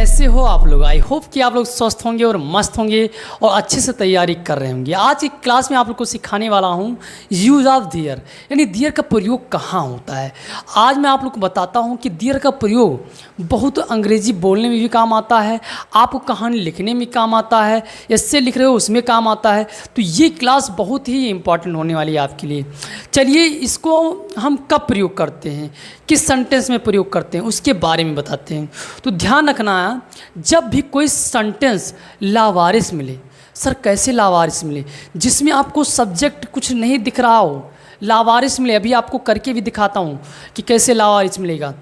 कैसे हो आप लोग। आई होप कि आप लोग स्वस्थ होंगे और मस्त होंगे और अच्छे से तैयारी कर रहे होंगे। आज की क्लास में आप लोग को सिखाने वाला हूँ यूज़ ऑफ दियर, यानी दियर का प्रयोग कहाँ होता है। आज मैं आप लोग को बताता हूँ कि दियर का प्रयोग बहुत अंग्रेजी बोलने में भी काम आता है, आपको कहानी लिखने में काम आता है, इससे लिख रहे हो उसमें काम आता है। तो ये क्लास बहुत ही इंपॉर्टेंट होने वाली है आपके लिए। चलिए इसको हम कब प्रयोग करते हैं, किस सेंटेंस में प्रयोग करते हैं, उसके बारे में बताते हैं। तो ध्यान रखना, जब भी कोई सेंटेंस लावारिस मिले, सर कैसे लावारिस मिले, जिसमें आपको सब्जेक्ट कुछ नहीं दिख रहा हो, लावारिस मिले, अभी आपको करके भी दिखाता हूँ कि कैसे लावारिस मिलेगा,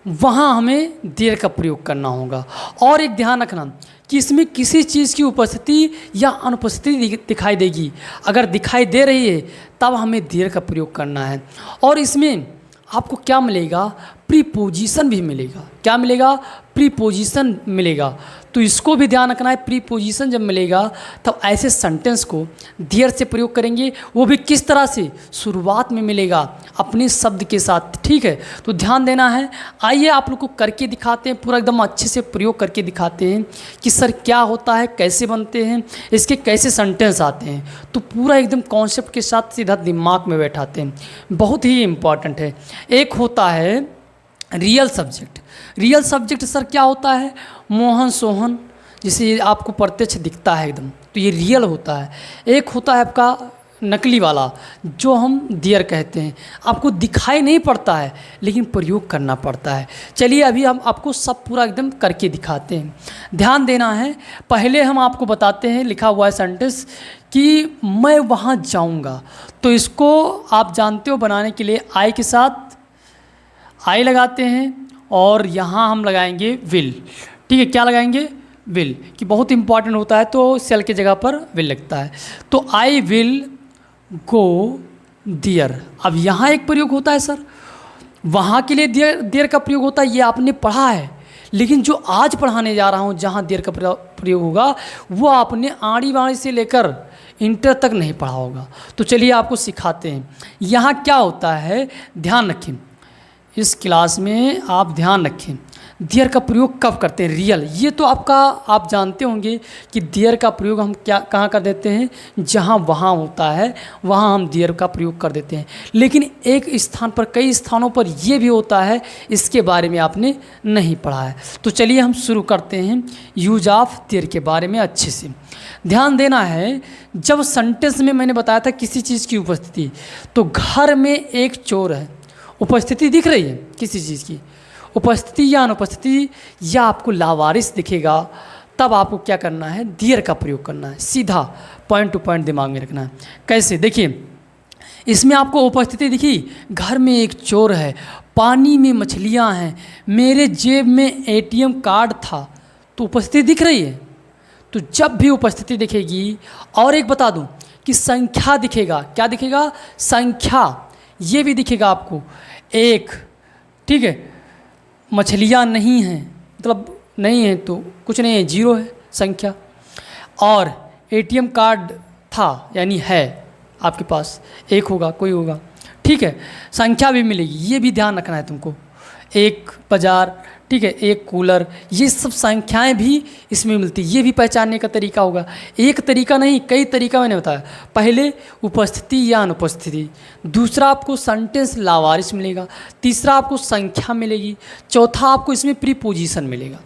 वहाँ हमें देर का प्रयोग करना होगा। और एक ध्यान रखना कि इसमें किसी चीज़ की उपस्थिति या अनुपस्थिति दिखाई देगी, अगर दिखाई दे रही है तब हमें देर का प्रयोग करना है। और इसमें आपको क्या मिलेगा, प्रीपोजिशन भी मिलेगा। क्या मिलेगा, प्रीपोजिशन मिलेगा। तो इसको भी ध्यान रखना है, प्रीपोजिशन जब मिलेगा तब ऐसे सेंटेंस को देयर से प्रयोग करेंगे, वो भी किस तरह से, शुरुआत में मिलेगा अपने शब्द के साथ। ठीक है, तो ध्यान देना है। आइए आप लोग को करके दिखाते हैं, पूरा एकदम अच्छे से प्रयोग करके दिखाते हैं कि सर क्या होता है, कैसे बनते हैं, इसके कैसे सेंटेंस आते हैं। तो पूरा एकदम कॉन्सेप्ट के साथ सीधा दिमाग में बैठाते हैं, बहुत ही इम्पॉर्टेंट है। एक होता है real subject. Real subject sir क्या होता है, मोहन सोहन, जिसे आपको प्रत्यक्ष दिखता है एकदम, तो ये रियल होता है। एक होता है आपका नकली वाला, जो हम दियर कहते हैं, आपको दिखाई नहीं पड़ता है लेकिन प्रयोग करना पड़ता है। चलिए अभी हम आपको सब पूरा एकदम करके दिखाते हैं। ध्यान देना है, पहले हम आपको बताते हैं लिखा हुआ है सेंटेंस कि मैं वहाँ जाऊँगा। तो इसको आप जानते हो बनाने के लिए आई के साथ आई लगाते हैं और यहाँ हम लगाएंगे विल। ठीक है, क्या लगाएंगे, विल, कि बहुत इंपॉर्टेंट होता है तो सेल की जगह पर विल लगता है। तो आई विल गो दियर। अब यहाँ एक प्रयोग होता है सर, वहाँ के लिए देयर का प्रयोग होता है, ये आपने पढ़ा है, लेकिन जो आज पढ़ाने जा रहा हूँ जहाँ देयर का प्रयोग होगा वो आपने आड़ी बाड़ी से लेकर इंटर तक नहीं पढ़ा होगा। तो चलिए आपको सिखाते हैं। यहाँ क्या होता है, ध्यान रखें, इस क्लास में आप ध्यान रखें देयर का प्रयोग कब करते हैं। रियल, ये तो आप जानते होंगे कि देयर का प्रयोग हम कहाँ कर देते हैं, जहाँ वहाँ होता है वहाँ हम देयर का प्रयोग कर देते हैं। लेकिन एक स्थान पर, कई स्थानों पर ये भी होता है, इसके बारे में आपने नहीं पढ़ा है। तो चलिए हम शुरू करते हैं यूज ऑफ देयर के बारे में अच्छे से। ध्यान देना है, जब सेंटेंस में मैंने बताया था किसी चीज़ की उपस्थिति, तो घर में एक चोर है, उपस्थिति दिख रही है किसी चीज़ की, उपस्थिति या अनुपस्थिति या आपको लावारिस दिखेगा, तब आपको क्या करना है, दियर का प्रयोग करना है। सीधा पॉइंट टू पॉइंट दिमाग में रखना है। कैसे, देखिए इसमें आपको उपस्थिति दिखी, घर में एक चोर है, पानी में मछलियां हैं, मेरे जेब में एटीएम कार्ड था, तो उपस्थिति दिख रही है। तो जब भी उपस्थिति दिखेगी, और एक बता दूं कि संख्या दिखेगा, क्या दिखेगा, संख्या, ये भी दिखेगा आपको एक। ठीक है, मछलियाँ नहीं हैं, मतलब नहीं है तो कुछ नहीं है, जीरो है संख्या। और एटीएम कार्ड था यानी है आपके पास, एक होगा, कोई होगा। ठीक है, संख्या भी मिलेगी, ये भी ध्यान रखना है तुमको। एक बाजार, ठीक है, एक कूलर, ये सब संख्याएं भी इसमें मिलती, ये भी पहचानने का तरीका होगा। एक तरीका नहीं, कई तरीका मैंने बताया। पहले उपस्थिति या अनुपस्थिति, दूसरा आपको सेंटेंस लावारिस मिलेगा, तीसरा आपको संख्या मिलेगी, चौथा आपको इसमें प्रीपोजिशन मिलेगा।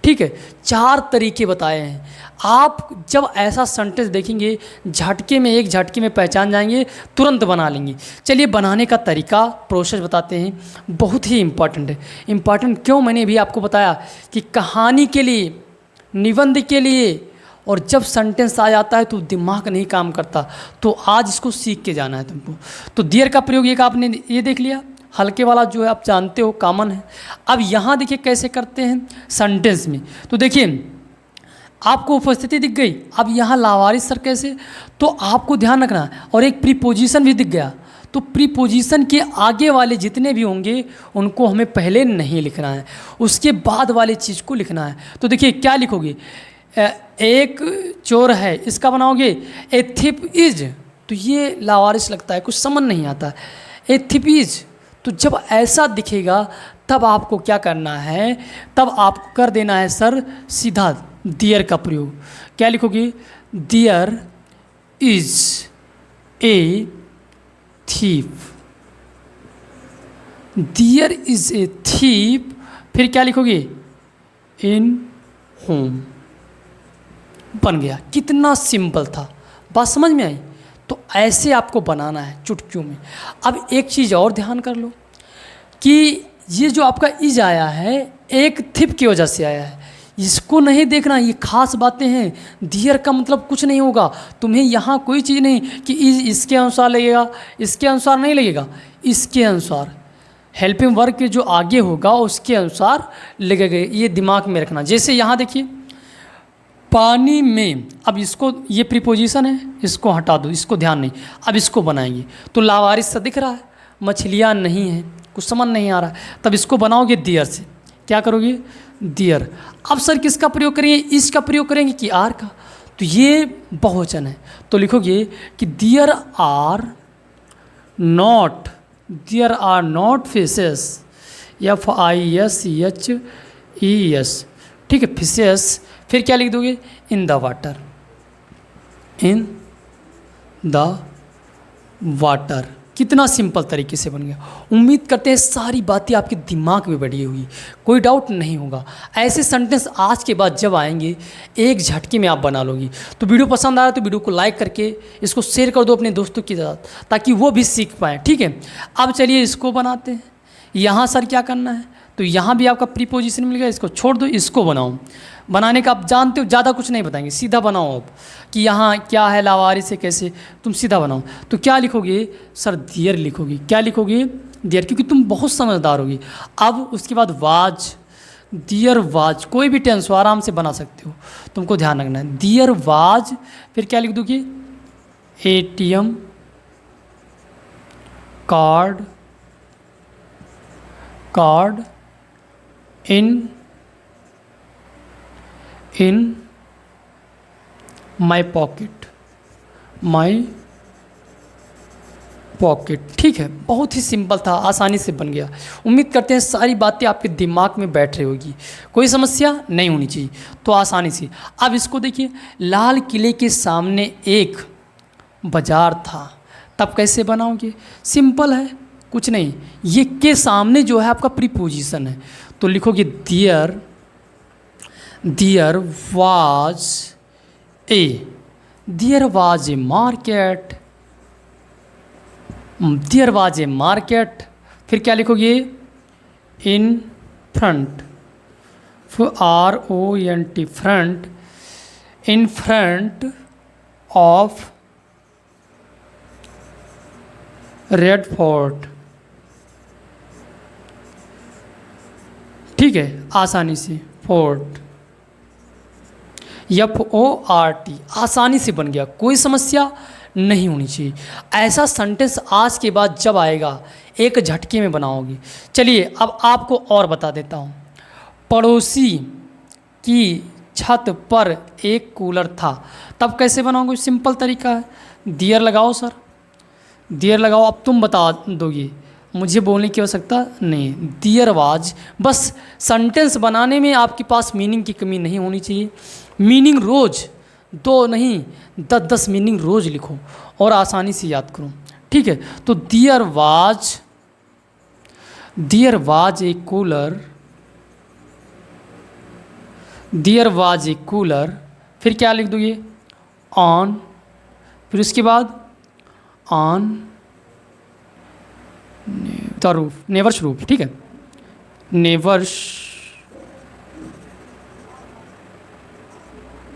ठीक है, 4 तरीके बताए हैं। आप जब ऐसा सेंटेंस देखेंगे, झटके में, एक झटके में पहचान जाएंगे, तुरंत बना लेंगे। चलिए बनाने का तरीका, प्रोसेस बताते हैं, बहुत ही इम्पॉर्टेंट है। इम्पॉर्टेंट क्यों, मैंने भी आपको बताया कि कहानी के लिए, निबंध के लिए, और जब सेंटेंस आ जाता है तो दिमाग नहीं काम करता, तो आज इसको सीख के जाना है तुमको। तो देयर का प्रयोग एक आपने ये देख लिया, हल्के वाला जो है आप जानते हो, कॉमन है। अब यहाँ देखिए कैसे करते हैं सेंटेंस में। तो देखिए आपको उपस्थिति दिख गई, अब यहाँ लावारिस सर कैसे, तो आपको ध्यान रखना है। और एक प्रीपोजिशन भी दिख गया, तो प्रीपोजिशन के आगे वाले जितने भी होंगे उनको हमें पहले नहीं लिखना है, उसके बाद वाले चीज़ को लिखना है। तो देखिए क्या लिखोगे, एक चोर है, इसका बनाओगे ए थिप इज, तो ये लावारिस लगता है, कुछ समझ नहीं आता। ए थिप इज, तो जब ऐसा दिखेगा तब आपको क्या करना है, तब आपको कर देना है सर सीधा देयर का प्रयोग। क्या लिखोगे, there is a thief, there is a thief, फिर क्या लिखोगे, इन होम। बन गया। कितना सिंपल था, बात समझ में आई। तो ऐसे आपको बनाना है चुटकियों में। अब एक चीज़ और ध्यान कर लो कि ये जो आपका इज आया है एक थिप की वजह से आया है, इसको नहीं देखना, ये खास बातें हैं। दियर का मतलब कुछ नहीं होगा, तुम्हें यहाँ कोई चीज़ नहीं कि इज इसके अनुसार लगेगा, इसके अनुसार नहीं लगेगा, इसके अनुसार हेल्पिंग वर्ब के जो आगे होगा उसके अनुसार लगेगा। ये दिमाग में रखना। जैसे यहाँ देखिए पानी में, अब इसको ये प्रीपोजिशन है, इसको हटा दो, इसको ध्यान नहीं। अब इसको बनाएंगे तो लावारिस सा दिख रहा है, मछलियाँ नहीं हैं, कुछ समझ नहीं आ रहा है, तब इसको बनाओगे दियर से। क्या करोगे, दियर। अब सर किसका प्रयोग करेंगे, इसका प्रयोग करेंगे कि आर का, तो ये बहुवचन है तो लिखोगे कि there are not, there are not fishes, FISHES, ठीक है, फिशेस। फिर क्या लिख दोगे, in the water, in the water. कितना सिंपल तरीके से बन गया। उम्मीद करते हैं सारी बातें आपके दिमाग में बैठी होगी, कोई डाउट नहीं होगा। ऐसे सेंटेंस आज के बाद जब आएंगे एक झटके में आप बना लोगी। तो वीडियो पसंद आ रहा है तो वीडियो को लाइक करके इसको शेयर कर दो अपने दोस्तों के साथ, ताकि वो भी सीख पाएँ। ठीक है, अब चलिए इसको बनाते हैं। यहाँ सर क्या करना है, तो यहाँ भी आपका प्रीपोजिशन मिल गया, इसको छोड़ दो, इसको बनाओ। बनाने का आप जानते हो, ज़्यादा कुछ नहीं बताएंगे, सीधा बनाओ अब कि यहाँ क्या है, लावारिस से कैसे, तुम सीधा बनाओ। तो क्या लिखोगे सर, दियर लिखोगे। क्या लिखोगे, दियर, क्योंकि तुम बहुत समझदार होगी। अब उसके बाद वाज, दियर वाज, कोई भी टेंस हो आराम से बना सकते हो, तुमको ध्यान रखना है। दियर वाज, फिर क्या लिख दोगे, ATM card in my pocket, ठीक है, बहुत ही सिंपल था, आसानी से बन गया। उम्मीद करते हैं सारी बातें आपके दिमाग में बैठ रही होगी, कोई समस्या नहीं होनी चाहिए, तो आसानी से। अब इसको देखिए, लाल किले के सामने एक बाजार था, तब कैसे बनाओगे, सिंपल है, कुछ नहीं। ये के सामने जो है आपका प्रीपोजिशन है, तो लिखोगे there was a, there was a market, there was a market. फिर क्या लिखोगे, in front, RONT, front, in front of Red Fort. ठीक है, आसानी से, फोर्ट, FORT, आसानी से बन गया, कोई समस्या नहीं होनी चाहिए। ऐसा सेंटेंस आज के बाद जब आएगा एक झटके में बनाओगी। चलिए अब आपको और बता देता हूँ। पड़ोसी की छत पर एक कूलर था, तब कैसे बनाओगे, सिंपल तरीका है, दियर लगाओ सर, दियर लगाओ। अब तुम बता दोगे, मुझे बोलने की आवश्यकता नहीं। दियर वाज, बस सेंटेंस बनाने में आपके पास मीनिंग की कमी नहीं होनी चाहिए। मीनिंग रोज़, 2 नहीं 10 मीनिंग रोज़ लिखो और आसानी से याद करो। ठीक है, तो there was a cooler, there was a cooler. फिर क्या लिख दोगे, ऑन, फिर उसके बाद on the roof, neighbour's roof. ठीक है, नेवर्स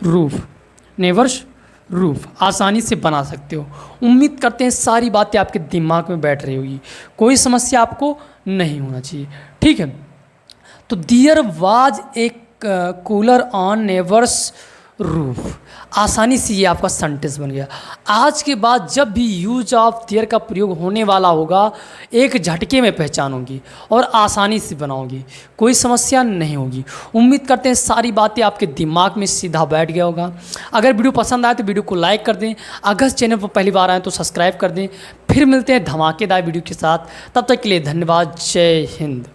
रूफ, नेवर्स रूफ, आसानी से बना सकते हो। उम्मीद करते हैं सारी बातें आपके दिमाग में बैठ रही होगी, कोई समस्या आपको नहीं होना चाहिए। ठीक है, तो दियर वाज एक कूलर ऑन नेवर्स रूफ, आसानी से ये आपका सेंटेंस बन गया। आज के बाद जब भी यूज ऑफ देयर का प्रयोग होने वाला होगा एक झटके में पहचानोगी और आसानी से बनाओगी, कोई समस्या नहीं होगी। उम्मीद करते हैं सारी बातें आपके दिमाग में सीधा बैठ गया होगा। अगर वीडियो पसंद आए तो वीडियो को लाइक कर दें, अगर चैनल पर पहली बार आए तो सब्सक्राइब कर दें। फिर मिलते हैं धमाकेदार वीडियो के साथ, तब तक के लिए धन्यवाद, जय हिंद।